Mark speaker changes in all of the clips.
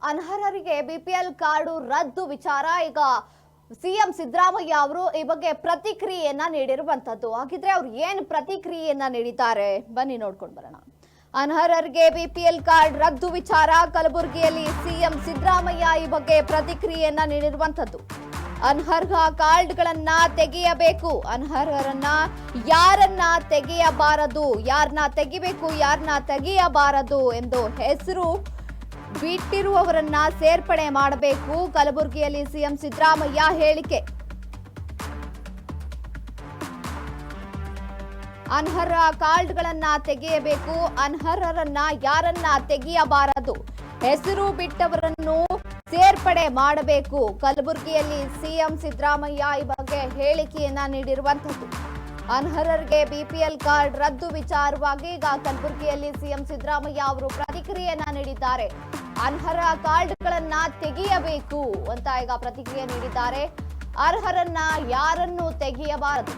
Speaker 1: ಅನರ್ಹರಿಗೆ BPL card ರದ್ದು ವಿಚಾರ ಈಗ ಸಿಎಂ ಸಿದ್ದರಾಮಯ್ಯ ಅವರು ಈ ಬಗ್ಗೆ ಪ್ರತಿಕ್ರಿಯೆಯನ್ನ ನೀಡಿರುವಂತದ್ದು. ಹಾಗಿದ್ರೆ ಅವರು ಏನು ಪ್ರತಿಕ್ರಿಯೆಯನ್ನ ನೀಡಿದ್ದಾರೆ ಬನ್ನಿ ನೋಡ್ಕೊಂಡು ಬರೋಣ. ಅನರ್ಹರಿಗೆ ಬಿಪಿಎಲ್ ಕಾರ್ಡ್ ರದ್ದು ವಿಚಾರ ಕಲಬುರಗಿಯಲ್ಲಿ ಸಿಎಂ ಸಿದ್ದರಾಮಯ್ಯ ಈ ಬಗ್ಗೆ ಪ್ರತಿಕ್ರಿಯೆಯನ್ನ ನೀಡಿರುವಂತದ್ದು. ಅನರ್ಹ ಕಾರ್ಡ್ಗಳನ್ನ ತೆಗೆಯಬೇಕು, ಅನರ್ಹರನ್ನ ಯಾರನ್ನ ತೆಗೆಯಬಾರದು, ಯಾರನ್ನ ತೆಗಿಬೇಕು ಯಾರನ್ನ ತೆಗೆಯಬಾರದು ಎಂದು ಹೆಸರು ಬಿಟ್ಟಿರುವವರನ್ನ ಸೇರ್ಪಡೆ ಮಾಡಬೇಕು. ಕಲಬುರಗಿಯಲ್ಲಿ ಸಿಎಂ ಸಿದ್ದರಾಮಯ್ಯ ಹೇಳಿಕೆ. ಅನರ್ಹ ಕಾರ್ಡ್ಗಳನ್ನ ತೆಗೆಯಬೇಕು, ಅನರ್ಹರನ್ನ ಯಾರನ್ನ ತೆಗೆಯಬಾರದು, ಹೆಸರು ಬಿಟ್ಟವರನ್ನು ಸೇರ್ಪಡೆ ಮಾಡಬೇಕು. ಕಲಬುರಗಿಯಲ್ಲಿ ಸಿಎಂ ಸಿದ್ದರಾಮಯ್ಯ ಈ ಬಗ್ಗೆ ಹೇಳಿಕೆಯನ್ನ ನೀಡಿರುವಂತದ್ದು. ಅನರ್ಹರಿಗೆ ಬಿಪಿಎಲ್ ಕಾರ್ಡ್ ರದ್ದು ವಿಚಾರವಾಗಿ ಈಗ ಕಲಬುರಗಿಯಲ್ಲಿ ಸಿಎಂ ಸಿದ್ದರಾಮಯ್ಯ ಅವರು ಪ್ರತಿಕ್ರಿಯೆಯನ್ನ ನೀಡಿದ್ದಾರೆ. ಅನರ್ಹ ಕಾರ್ಡ್ಗಳನ್ನ ತೆಗೆಯಬೇಕು ಅಂತ ಈಗ ಪ್ರತಿಕ್ರಿಯೆ ನೀಡಿದ್ದಾರೆ. ಅರ್ಹರನ್ನ ಯಾರನ್ನು ತೆಗೆಯಬಾರದು,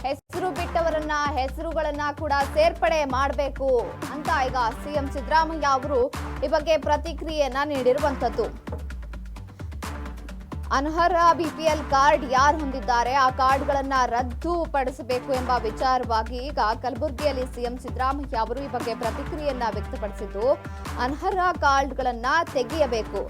Speaker 1: ಹೆಸರು ಬಿಟ್ಟವರನ್ನ ಹೆಸರುಗಳನ್ನ ಕೂಡ ಸೇರ್ಪಡೆ ಮಾಡಬೇಕು ಅಂತ ಈಗ ಸಿಎಂ ಸಿದ್ದರಾಮಯ್ಯ ಅವರು ಈ ಬಗ್ಗೆ ಪ್ರತಿಕ್ರಿಯೆಯನ್ನ ನೀಡಿರುವಂತದ್ದು. ಅನರ್ಹ ಬಿಪಿಎಲ್ ಕಾರ್ಡ್ ಯಾರು ಹೊಂದಿದ್ದಾರೆ ಆ ಕಾರ್ಡ್ಗಳನ್ನ ರದ್ದು ಪಡಿಸಬೇಕು ಎಂಬ ವಿಚಾರವಾಗಿ ಈಗ ಕಲಬುರಗಿಯಲ್ಲಿ ಸಿಎಂ ಸಿದ್ದರಾಮಯ್ಯ ಅವರು ಈ ಬಗ್ಗೆ ಪ್ರತಿಕ್ರಿಯೆಯನ್ನ ವ್ಯಕ್ತಪಡಿಸಿದ್ದು, ಅನರ್ಹ ಕಾರ್ಡ್ಗಳನ್ನ ತೆಗೆಯಬೇಕು,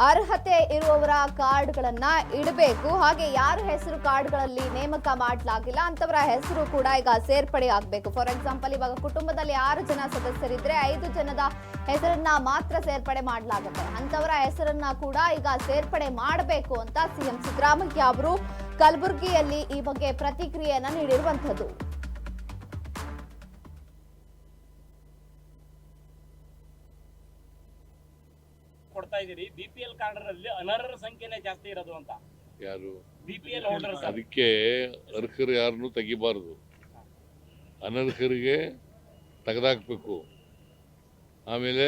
Speaker 1: ಅರ್ಹತೆ ಇರುವವರ ಕಾರ್ಡ್ಗಳನ್ನ ಇಡಬೇಕು, ಹಾಗೆ ಯಾರ ಹೆಸರು ಕಾರ್ಡ್ಗಳಲ್ಲಿ ನೇಮಕ ಮಾಡಲಾಗಿಲ್ಲ ಅಂತವರ ಹೆಸರು ಕೂಡ ಈಗ ಸೇರ್ಪಡೆ ಆಗಬೇಕು. ಫಾರ್ ಎಕ್ಸಾಂಪಲ್, ಇವಾಗ ಕುಟುಂಬದಲ್ಲಿ 6 ಜನ ಸದಸ್ಯರಿದ್ರೆ 5 ಜನದ ಹೆಸರನ್ನ ಮಾತ್ರ ಸೇರ್ಪಡೆ ಮಾಡಲಾಗುತ್ತೆ. ಅಂತವರ ಹೆಸರನ್ನ ಕೂಡ ಈಗ ಸೇರ್ಪಡೆ ಮಾಡಬೇಕು ಅಂತ ಸಿಎಂ ಸಿದ್ದರಾಮಯ್ಯ ಅವರು ಕಲಬುರಗಿಯಲ್ಲಿ ಈ ಬಗ್ಗೆ ಪ್ರತಿಕ್ರಿಯೆಯನ್ನ ನೀಡಿರುವಂತದ್ದು.
Speaker 2: ಕೊಡ್ತಾ ಇದೀರಿ, ಬಿಪಿಎಲ್ ಕಾರ್ಡ್ ಅನರ್ಹರ ಸಂಖ್ಯೆನೇ ಜಾಸ್ತಿ ಇರೋದು ಅಂತ.
Speaker 3: ಯಾರು
Speaker 2: ಬಿಪಿಎಲ್ ಹೋಲ್ಡರ್ಸ್.
Speaker 3: ಅದಕ್ಕೆ ಅರ್ಹರು ಯಾರನ್ನು ತೆಗಿಬಾರದು, ಅನರ್ಹರಿಗೆ ತೆಗೆದಾಕ್ಬೇಕು. ಆಮೇಲೆ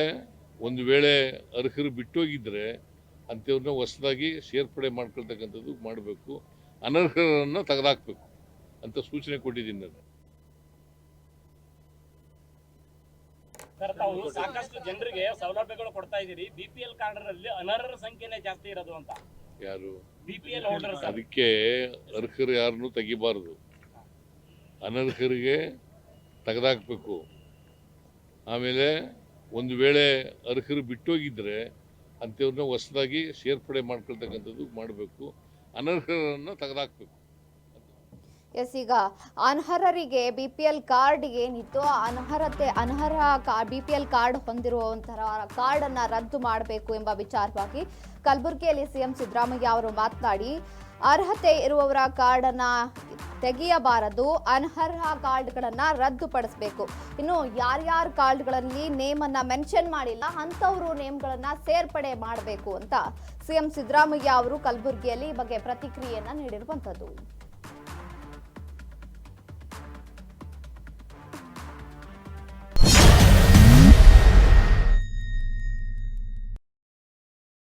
Speaker 3: ಒಂದು ವೇಳೆ ಅರ್ಹರು ಬಿಟ್ಟೋಗಿದ್ರೆ ಅಂಥವ್ರನ್ನ ಹೊಸದಾಗಿ ಸೇರ್ಪಡೆ ಮಾಡ್ಕೊಳ್ತಕ್ಕಂಥದ್ದು ಮಾಡಬೇಕು, ಅನರ್ಹರನ್ನು ತೆಗೆದಾಕ್ಬೇಕು ಅಂತ ಸೂಚನೆ ಕೊಟ್ಟಿದ್ದೀನಿ ನಾನು.
Speaker 2: ತಾವು ಸಾಕಷ್ಟು ಜನರಿಗೆ ಸೌಲಭ್ಯಗಳು ಕೊಡ್ತಾ ಇದೀರಿ, ಬಿಪಿಎಲ್ ಕಾರ್ಡ್ ಅನರ್ಹರ ಸಂಖ್ಯೆನೇ ಜಾಸ್ತಿ ಇರೋದು ಅಂತ.
Speaker 3: ಯಾರು
Speaker 2: ಬಿಪಿಎಲ್ ಹೋಲ್ಡರ್ಸ್.
Speaker 3: ಅದಕ್ಕೆ ಅರ್ಹರು ಯಾರನ್ನು ತೆಗಿಬಾರದು, ಅನರ್ಹರಿಗೆ ತೆಗೆದಾಕ್ಬೇಕು. ಆಮೇಲೆ ಒಂದು ವೇಳೆ ಅರ್ಹರು ಬಿಟ್ಟೋಗಿದ್ರೆ ಅಂಥವ್ರನ್ನ ಹೊಸದಾಗಿ ಸೇರ್ಪಡೆ ಮಾಡ್ಕೊಳ್ತಕ್ಕಂಥದ್ದು ಮಾಡಬೇಕು, ಅನರ್ಹರನ್ನು ತೆಗೆದಾಕ್ಬೇಕು.
Speaker 1: ಎಸ್, ಈಗ ಅನರ್ಹರಿಗೆ ಬಿಪಿಎಲ್ ಕಾರ್ಡ್ ಏನಿತ್ತು, ಅನರ್ಹ ಬಿಪಿಎಲ್ ಕಾರ್ಡ್ ಹೊಂದಿರುವಂತಹ ಕಾರ್ಡ್ ಅನ್ನ ರದ್ದು ಮಾಡಬೇಕು ಎಂಬ ವಿಚಾರವಾಗಿ ಕಲಬುರಗಿಯಲ್ಲಿ ಸಿಎಂ ಸಿದ್ದರಾಮಯ್ಯ ಅವರು ಮಾತನಾಡಿ, ಅರ್ಹತೆ ಇರುವವರ ಕಾರ್ಡ್ ಅನ್ನ ತೆಗೆಯಬಾರದು, ಅನರ್ಹ ಕಾರ್ಡ್ಗಳನ್ನ ರದ್ದುಪಡಿಸಬೇಕು. ಇನ್ನು ಯಾರ್ಯಾರ ಕಾರ್ಡ್ಗಳಲ್ಲಿ ನೇಮ್ ಅನ್ನ ಮೆನ್ಷನ್ ಮಾಡಿಲ್ಲ ಅಂತವರು ನೇಮ್ಗಳನ್ನ ಸೇರ್ಪಡೆ ಮಾಡಬೇಕು ಅಂತ ಸಿಎಂ ಸಿದ್ದರಾಮಯ್ಯ ಅವರು ಕಲಬುರಗಿಯಲ್ಲಿ ಈ ಬಗ್ಗೆ ಪ್ರತಿಕ್ರಿಯೆಯನ್ನ ನೀಡಿರುವಂತದ್ದು.